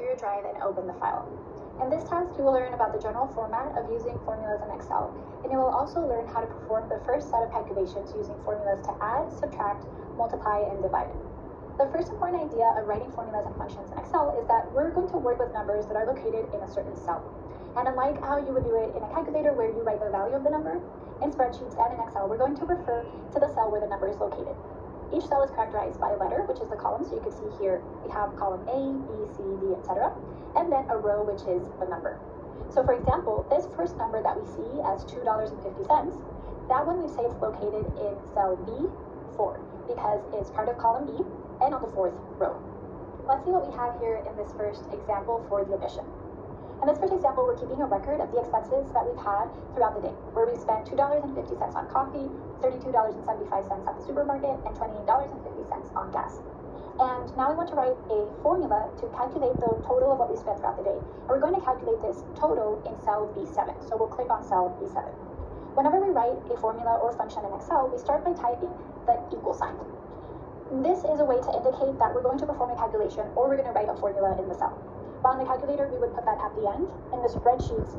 to your drive and open the file. In this task, you will learn about the general format of using formulas in Excel, and you will also learn how to perform the first set of calculations using formulas to add, subtract, multiply, and divide. The first important idea of writing formulas and functions in Excel is that we're going to work with numbers that are located in a certain cell. And unlike how you would do it in a calculator where you write the value of the number, in spreadsheets and in Excel, we're going to refer to the cell where the number is located. Each cell is characterized by a letter, which is the column. So you can see here, we have column A, B, C, D, etc. And then a row, which is the number. So for example, this first number that we see as $2.50, that one we say it's located in cell B4 because it's part of column B and on the fourth row. Let's see what we have here in this first example for the addition. In this first example, we're keeping a record of the expenses that we've had throughout the day, where we spent $2.50 on coffee, $32.75 at the supermarket, and $28.50 on gas. And now we want to write a formula to calculate the total of what we spent throughout the day. And we're going to calculate this total in cell B7. So we'll click on cell B7. Whenever we write a formula or function in Excel, we start by typing the equal sign. This is a way to indicate that we're going to perform a calculation or we're going to write a formula in the cell. While in the calculator, we would put that at the end. In the spreadsheets,